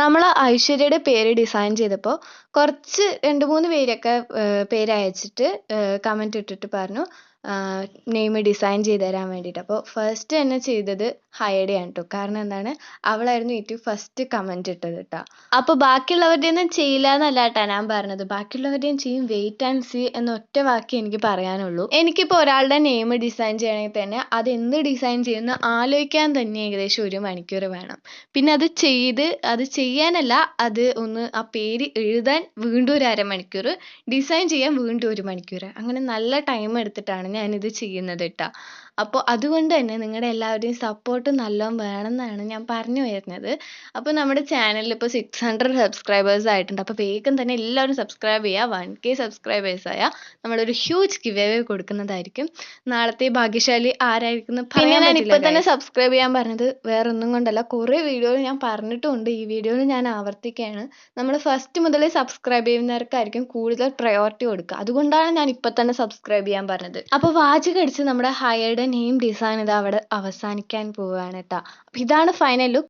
നമ്മൾ ഐശ്വര്യയുടെ പേര് ഡിസൈൻ ചെയ്തപ്പോൾ കുറച്ച് 2-3 പേരൊക്കെ പേര് അയച്ചിട്ട് കമൻറ്റ് ഇട്ടിട്ട് പറഞ്ഞു നെയിം ഡിസൈൻ ചെയ്ത് തരാൻ വേണ്ടിയിട്ട്. അപ്പോൾ ഫസ്റ്റ് തന്നെ ചെയ്തത് ഹയഡയാണ് കേട്ടോ. കാരണം എന്താണ്, അവളായിരുന്നു ഏറ്റവും ഫസ്റ്റ് കമൻറ്റ് ഇട്ടത് കേട്ടോ. അപ്പോൾ ബാക്കിയുള്ളവരുടെ ഒന്നും ചെയ്യില്ല എന്നല്ല കേട്ടോ ഞാൻ പറഞ്ഞത്, ബാക്കിയുള്ളവരുടെയും ചെയ്യും. വെയിറ്റ് ആൻഡ് സീ എന്ന ഒറ്റ വാക്ക് എനിക്ക് പറയാനുള്ളൂ. എനിക്കിപ്പോൾ ഒരാളുടെ നെയിം ഡിസൈൻ ചെയ്യണമെങ്കിൽ തന്നെ അത് എന്ത് ഡിസൈൻ ചെയ്യുന്ന ആലോചിക്കാൻ തന്നെ ഏകദേശം 1 മണിക്കൂർ വേണം. പിന്നെ അത് ചെയ്യാനല്ല, അത് ഒന്ന് ആ പേര് എഴുതാൻ വീണ്ടും ഒരു അരമണിക്കൂർ, ഡിസൈൻ ചെയ്യാൻ വീണ്ടും 1 മണിക്കൂർ, അങ്ങനെ നല്ല ടൈം എടുത്തിട്ടാണ് ഞാനിത് ചെയ്യുന്നത് കേട്ടോ. അപ്പോൾ അതുകൊണ്ട് തന്നെ നിങ്ങളുടെ എല്ലാവരുടെയും സപ്പോർട്ട് നല്ലോണം വേണമെന്നാണ് ഞാൻ പറഞ്ഞു വരുന്നത്. അപ്പോൾ നമ്മുടെ ചാനലിൽ ഇപ്പോൾ 600 സബ്സ്ക്രൈബേഴ്സ് ആയിട്ടുണ്ട്. അപ്പോൾ വേഗം തന്നെ എല്ലാവരും സബ്സ്ക്രൈബ് ചെയ്യുക. 1K സബ്സ്ക്രൈബേഴ്സ് ആയാൽ നമ്മളൊരു ഹ്യൂജ് ഗിവ് അവേ കൊടുക്കുന്നതായിരിക്കും. നാളത്തെ ഭാഗ്യശാലി ആരായിരിക്കും എന്ന് പറയാൻ പറ്റില്ല. ഞാൻ ഇപ്പോൾ തന്നെ സബ്സ്ക്രൈബ് ചെയ്യാൻ പറഞ്ഞത് വേറെ ഒന്നും കൊണ്ടല്ല, കുറേ വീഡിയോയിൽ ഞാൻ പറഞ്ഞിട്ടുമുണ്ട്, ഈ വീഡിയോയിൽ ഞാൻ ആവർത്തിക്കുകയാണ്. നമ്മൾ ഫസ്റ്റ് മുതലേ സബ്സ്ക്രൈബ് ചെയ്യുന്നവർക്കായിരിക്കും കൂടുതൽ പ്രയോറിറ്റി കൊടുക്കുക. അതുകൊണ്ടാണ് ഞാൻ ഇപ്പോൾ തന്നെ സബ്സ്ക്രൈബ് ചെയ്യാൻ പറഞ്ഞത്. അപ്പോൾ വാചകം അടിച്ച് നമ്മുടെ ഹയറുടെ നെയിം ഡിസൈൻ ഇത് അവിടെ അവസാനിക്കാൻ പോവുകയാണ് കേട്ടോ. അപ്പോൾ ഇതാണ് ഫൈനൽ ലുക്ക്.